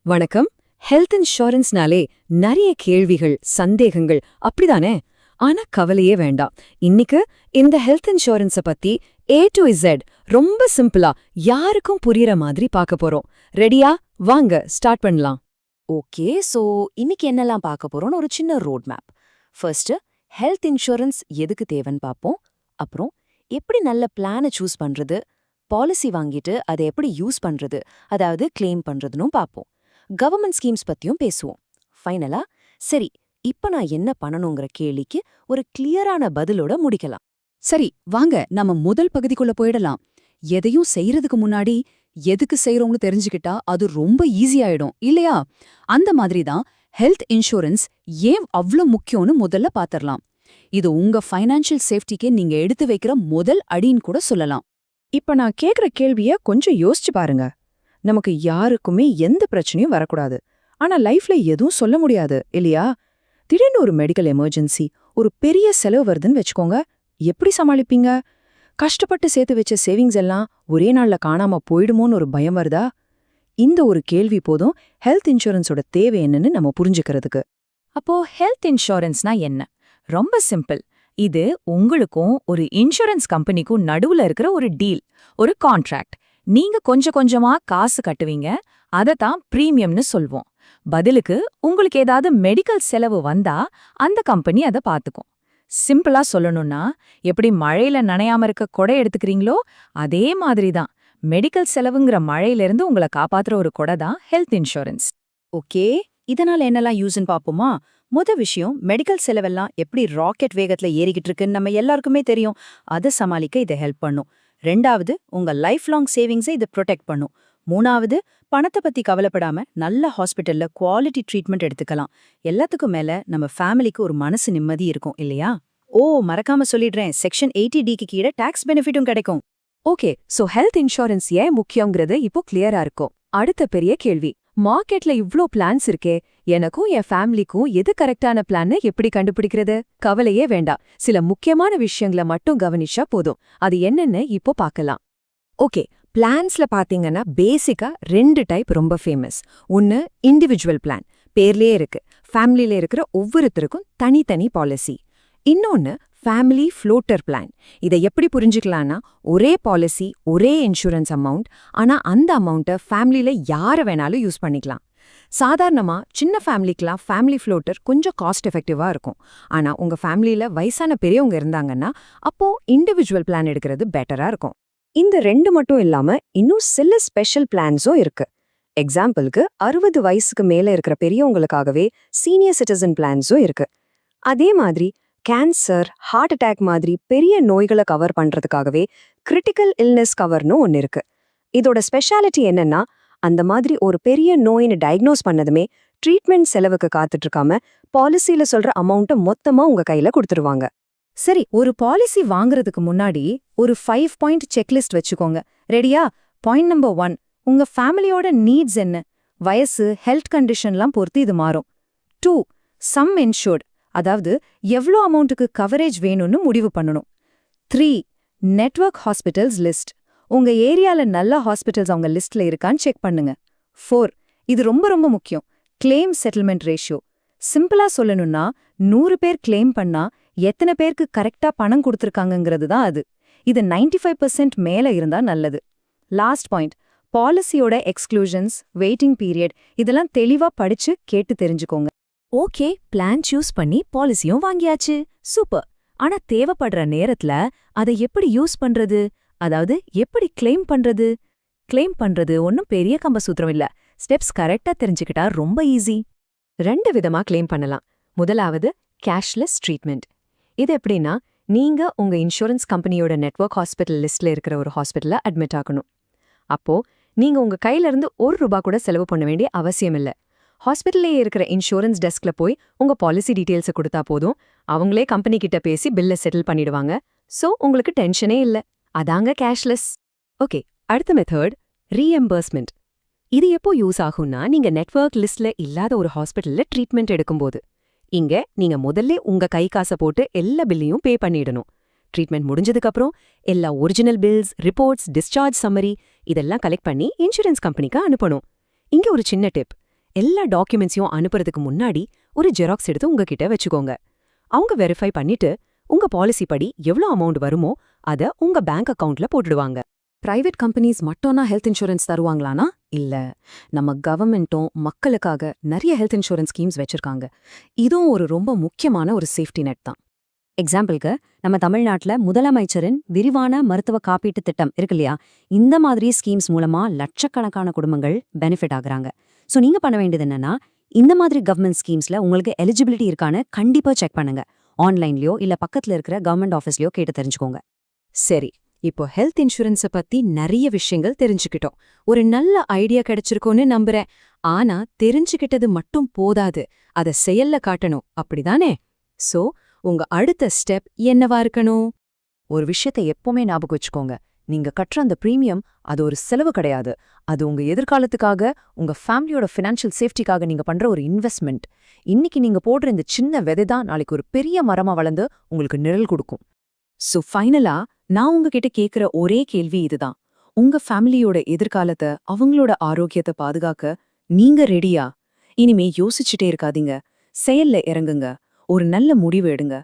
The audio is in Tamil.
வணக்கம். ஹெல்த் இன்சூரன்ஸ்னாலே நிறைய கேள்விகள், சந்தேகங்கள் அப்படிதானே? ஆனா கவலையே வேண்டாம். இன்னைக்கு இந்த ஹெல்த் இன்சூரன்ஸ பத்தி A to Z ரொம்ப சிம்பிளா யாருக்கும் புரியற மாதிரி பார்க்க போறோம். ரெடியா? வாங்க ஸ்டார்ட் பண்ணலாம். ஓகே, சோ இன்னைக்கு என்னெல்லாம் பார்க்க போறோம்னு ஒரு சின்ன road map. First, health insurance எதுக்கு தேவைன்னு பார்ப்போம். அப்புறம் எப்படி நல்ல பிளானை சூஸ் பண்றது, பாலிசி வாங்கிட்டு அதை எப்படி யூஸ் பண்றது, அதாவது கிளைம் பண்றதுன்னு பார்ப்போம். கவர்மெண்ட் ஸ்கீம்ஸ் பத்தியும் பேசுவோம். ஃபைனலா, சரி இப்ப நான் என்ன பண்ணணுங்கிற கேள்விக்கு ஒரு கிளியரான பதிலோட முடிக்கலாம். சரி, வாங்க நம்ம முதல் பகுதிக்குள்ள போயிடலாம். எதையும் செய்யறதுக்கு முன்னாடி எதுக்கு செய்யறோம்னு தெரிஞ்சுக்கிட்டா அது ரொம்ப ஈஸியாயிடும் இல்லையா? அந்த மாதிரி தான் ஹெல்த் இன்சூரன்ஸ் ஏன் அவ்ளோ முக்கியம்னு முதல்ல பாத்திரலாம். இது உங்க ஃபைனான்ஷியல் சேஃப்டிக்கு நீங்க எடுத்து வைக்கிற முதல் அடின்னு கூட சொல்லலாம். இப்ப நான் கேக்குற கேள்விய கொஞ்சம் யோசிச்சு பாருங்க. நமக்கு யாருக்குமே எந்த பிரச்சனையும் வரக்கூடாது. ஆனா லைஃப்ல எதுவும் சொல்ல முடியாது இல்லையா? திடீர்னு ஒரு மெடிக்கல் எமர்ஜென்சி, ஒரு பெரிய செலவு வருதுன்னு வச்சுக்கோங்க. எப்படி சமாளிப்பீங்க? கஷ்டப்பட்டு சேர்த்து வச்ச சேவிங்ஸ் எல்லாம் ஒரே நாள்ல காணாம போயிடுமோன்னு ஒரு பயம் வருதா? இந்த ஒரு கேள்வி போதும் ஹெல்த் இன்சூரன்ஸோட தேவை என்னன்னு நம்ம புரிஞ்சுக்கிறதுக்கு. அப்போ ஹெல்த் இன்சூரன்ஸ்னா என்ன? ரொம்ப சிம்பிள். இது உங்களுக்கும் ஒரு இன்சூரன்ஸ் கம்பெனிக்கும் நடுவுல இருக்கிற ஒரு டீல், ஒரு கான்ட்ராக்ட். நீங்க கொஞ்சம் கொஞ்சமா காசு கட்டுவீங்க, அதத்தான் பிரீமியம்னு சொல்வோம். பதிலுக்கு உங்களுக்கு ஏதாவது மெடிக்கல் செலவு வந்தா அந்த கம்பெனி அதை பாத்துக்கும். சிம்பிளா சொல்லணும்னா, எப்படி மழையில நனையாம இருக்க கொடை எடுத்துக்கிறீங்களோ அதே மாதிரி தான் மெடிக்கல் செலவுங்கிற மழையிலிருந்து உங்களை காப்பாத்துற ஒரு கொடை தான் ஹெல்த் இன்சூரன்ஸ். ஓகே, இதனால என்னெல்லாம் யூஸ்ன்னு பாப்போமா? விஷயம், மெடிக்கல் செலவெல்லாம் எப்படி ராக்கெட் வேகத்துல ஏறிக்கிட்டு இருக்குன்னு நம்ம எல்லாருக்குமே தெரியும். அதை சமாளிக்க இதை ஹெல்ப் பண்ணும். ரெண்டாவது, உங்க லைஃப் லாங் சேவிங்ஸை இது ப்ரொடெக்ட் பண்ணும். மூணாவது, பணத்தை பத்தி கவலைப்படாம நல்ல ஹாஸ்பிட்டல்ல குவாலிட்டி ட்ரீட்மெண்ட் எடுத்துக்கலாம். எல்லாத்துக்கும் மேல நம்ம ஃபேமிலிக்கு ஒரு மனசு நிம்மதி இருக்கும் இல்லையா? மறக்காம சொல்லிடுறேன், செக்ஷன் 80D கீழே டாக்ஸ் பெனிஃபிட்டும் கிடைக்கும். ஓகே, சோ ஹெல்த் இன்சூரன்ஸ் ஏன் முக்கியங்கிறது இப்போ கிளியரா இருக்கும். அடுத்த பெரிய கேள்வி, மார்க்கெட்ல இவ்ளோ பிளான்ஸ் இருக்கே, எனக்கும் என் ஃபேமிலிக்கும் எது கரெக்டான பிளான்னு எப்படி கண்டுபிடிக்கிறது? கவலையே வேண்டாம், சில முக்கியமான விஷயங்களை மட்டும் கவனிச்சா போதும். அது என்னன்னு இப்போ பார்க்கலாம். ஓகே, பிளான்ஸ்ல பாத்தீங்கன்னா பேசிக்கா 2 டைப் ரொம்ப ஃபேமஸ். ஒன்னு இண்டிவிஜுவல் பிளான், பேர்லயே இருக்கு, ஃபேமிலியில இருக்கிற ஒவ்வொருத்தருக்கும் தனித்தனி பாலிசி. இன்னொன்னு ஃபேமிலி ஃப்ளோட்டர் பிளான். இதை எப்படி புரிஞ்சுக்கலாம்னா, ஒரே பாலிசி, ஒரே இன்சூரன்ஸ் அமௌண்ட், ஆனா அந்த அமௌண்ட்டை ஃபேமிலியில யார வேணாலும் யூஸ் பண்ணிக்கலாம். சாதாரணமா சின்ன ஃபேமிலிக்கெல்லாம் ஃபேமிலி ஃப்ளோட்டர் கொஞ்சம் காஸ்ட் எஃபெக்டிவா இருக்கும். ஆனா உங்க ஃபேமிலியில வயசான பெரியவங்க இருந்தாங்கன்னா அப்போ இண்டிவிஜுவல் பிளான் எடுக்கிறது பெட்டரா இருக்கும். இந்த 2 மட்டும் இல்லாம இன்னும் சில ஸ்பெஷல் பிளான்ஸும் இருக்கு. எக்ஸாம்பிளுக்கு 60 வயசுக்கு மேல இருக்கிற பெரியவங்களுக்காகவே சீனியர் சிட்டிசன் பிளான்ஸும் இருக்கு. அதே மாதிரி கேன்சர், ஹார்ட் அட்டாக் மாதிரி பெரிய நோய்களை கவர் பண்றதுக்காகவே கிரிட்டிக்கல் இல்னஸ் கவர்னு ஒன்னு இருக்கு. இதோட ஸ்பெஷாலிட்டி என்னன்னா, அந்த மாதிரி ஒரு பெரிய நோயின்னு டயக்னோஸ் பண்ணதுமே ட்ரீட்மெண்ட் செலவுக்கு காத்துட்டு இருக்காம பாலிசியில சொல்ற அமௌண்ட்டை மொத்தமா உங்க கையில கொடுத்துருவாங்க. சரி, ஒரு பாலிசி வாங்குறதுக்கு முன்னாடி ஒரு 5 பாயிண்ட் செக்லிஸ்ட் வச்சுக்கோங்க. ரெடியா? பாயிண்ட் நம்பர் 1, உங்க ஃபேமிலியோட நீட்ஸ் என்ன? வயசு, ஹெல்த் கண்டிஷன்லாம் பொறுத்து இது மாறும். 2, சம் இன்சூர்ட், அதாவது எவ்வளோ அமௌண்ட்டுக்கு கவரேஜ் வேணும்னு முடிவு பண்ணணும். 3, நெட்வொர்க் ஹாஸ்பிட்டல்ஸ் லிஸ்ட், உங்க ஏரியால நல்ல ஹாஸ்பிட்டல்ஸ் அவங்க லிஸ்ட்ல இருக்கான்னு செக் பண்ணுங்க. 4, இது ரொம்ப ரொம்ப முக்கியம், கிளைம் செட்டில்மெண்ட் ரேஷியோ. சிம்பிளா சொல்லணும்னா, 100 பேர் கிளைம் பண்ணா எத்தனை பேருக்கு கரெக்டா பணம் கொடுத்துருக்காங்கிறது தான் அது. இது 95% மேல இருந்தா நல்லது. லாஸ்ட் பாயிண்ட், பாலிசியோட எக்ஸ்க்ளூஷன்ஸ், வெயிட்டிங் பீரியட், இதெல்லாம் தெளிவா படிச்சு கேட்டு தெரிஞ்சுக்கோங்க. ஓகே, பிளான் சூஸ் பண்ணி பாலிசியும் வாங்கியாச்சு, சூப்பர். ஆனா தேவைப்படுற நேரத்துல அதை எப்படி யூஸ் பண்றது, அதாவது எப்படி கிளைம் பண்றது? கிளைம் பண்றது ஒன்னும் பெரிய கம்பசூத்திரம் இல்ல. ஸ்டெப்ஸ் கரெக்டா தெரிஞ்சுக்கிட்டா ரொம்ப ஈஸி. 2 விதமா கிளைம் பண்ணலாம். முதலாவது கேஷ்லெஸ் ட்ரீட்மெண்ட். இது எப்படின்னா, நீங்க உங்க இன்சூரன்ஸ் கம்பெனியோட நெட்வொர்க் ஹாஸ்பிட்டல் லிஸ்ட்ல இருக்கிற ஒரு ஹாஸ்பிட்டல்ல அட்மிட் ஆகணும். அப்போ நீங்க உங்க கையில இருந்து ₹1 கூட செலவு பண்ண வேண்டிய அவசியம் இல்ல. ஹாஸ்பிட்டல்லே இருக்கிற இன்சூரன்ஸ் டெஸ்க்ல போய் உங்க பாலிசி டீடைல்ஸை கொடுத்தா போதும், அவங்களே கம்பெனி கிட்ட பேசி பில்லை செட்டில் பண்ணிடுவாங்க. சோ உங்களுக்கு டென்ஷனே இல்ல. அதாங்க கேஷ்லெஸ். ஓகே, அடுத்த மெத்தட் ரீஎம்பர்ஸ்மெண்ட். இது எப்போ யூஸ் ஆகும்னா, நீங்க நெட்வொர்க் லிஸ்ட்ல இல்லாத ஒரு ஹாஸ்பிட்டல்ல ட்ரீட்மெண்ட் எடுக்கும்போது. இங்க நீங்க முதல்ல உங்க கை காசை போட்டு எல்லா பில்லையும் பே பண்ணிடணும். ட்ரீட்மெண்ட் முடிஞ்சதுக்கு அப்புறம் எல்லா original bills, reports, discharge summary இதெல்லாம் கலெக்ட் பண்ணி இன்சூரன்ஸ் கம்பெனிக்கு அனுப்பணும். இங்க ஒரு சின்ன டிப், எல்லா டாக்குமெண்ட்ஸையும் அனுப்புறதுக்கு முன்னாடி ஒரு ஜெராக்ஸ் எடுத்து உங்ககிட்ட வச்சுக்கோங்க. அவங்க வெரிஃபை பண்ணிட்டு உங்க பாலிசி படி எவ்வளோ அமௌண்ட் வருமோ அத உங்க பேங்க் அக்கவுண்ட்ல போட்டுடுவாங்க. பிரைவேட் கம்பெனிஸ் மட்டும்னா ஹெல்த் இன்சூரன்ஸ் தருவாங்களானா இல்ல, நம்ம கவர்மெண்ட்டும் மக்களுக்காக நிறைய ஹெல்த் இன்சூரன்ஸ் ஸ்கீம்ஸ் வச்சிருக்காங்க. இதுவும் ஒரு ரொம்ப முக்கியமான ஒரு சேஃப்டி நெட் தான். எக்ஸாம்பிளுக்கு நம்ம தமிழ்நாட்டுல முதலமைச்சரின் விரிவான மருத்துவ காப்பீட்டு திட்டம் இருக்கு இல்லையா, இந்த மாதிரி ஸ்கீம்ஸ் மூலமா லட்சக்கணக்கான குடும்பங்கள் பெனிஃபிட் ஆகுறாங்க. சோ நீங்க பண்ண வேண்டியது என்னன்னா, இந்த மாதிரி கவர்மெண்ட் ஸ்கீம்ஸ்ல உங்களுக்கு எலிஜிபிலிட்டி இருக்கான்னு கண்டிப்பா செக் பண்ணுங்க. ஆன்லைன்லயோ இல்ல பக்கத்துல இருக்கிற கவர்மெண்ட் ஆஃபீஸ்லயோ கேட்டு தெரிஞ்சுக்கோங்க. சரி, இப்போ ஹெல்த் இன்சூரன்ஸ பத்தி நிறைய விஷயங்கள் தெரிஞ்சுக்கிட்டோம். ஒரு நல்ல ஐடியா கிடைச்சிருக்கோன்னு நம்புறேன். ஆனா தெரிஞ்சுக்கிட்டது மட்டும் போதாது, அத செயல்ல காட்டணும், அப்படிதானே? சோ உங்க அடுத்த ஸ்டெப் என்னவா இருக்கணும்? ஒரு விஷயத்தை எப்பவுமே ஞாபகம் வச்சுக்கோங்க. நீங்க கட்டுற அந்த பிரீமியம் அது ஒரு செலவு கிடையாது. அது உங்க எதிர்காலத்துக்காக, உங்க ஃபேமிலியோட ஃபினான்ஷியல் சேஃப்டிக்காக நீங்க பண்ற ஒரு இன்வெஸ்ட்மெண்ட். இன்னைக்கு நீங்க போடுற இந்த சின்ன விதை தான் நாளைக்கு ஒரு பெரிய மரமா வளர்ந்து உங்களுக்கு நிழல் கொடுக்கும். சோ ஃபைனலா நான் உங்ககிட்ட கேக்குற ஒரே கேள்வி இதுதான். உங்க ஃபேமிலியோட எதிர்காலத்தை, அவங்களோட ஆரோக்கியத்தை பாதுகாக்க நீங்க ரெடியா? இனிமே யோசிச்சுட்டே இருக்காதீங்க, செயல்ல இறங்குங்க. ஒரு நல்ல முடிவு எடுங்க.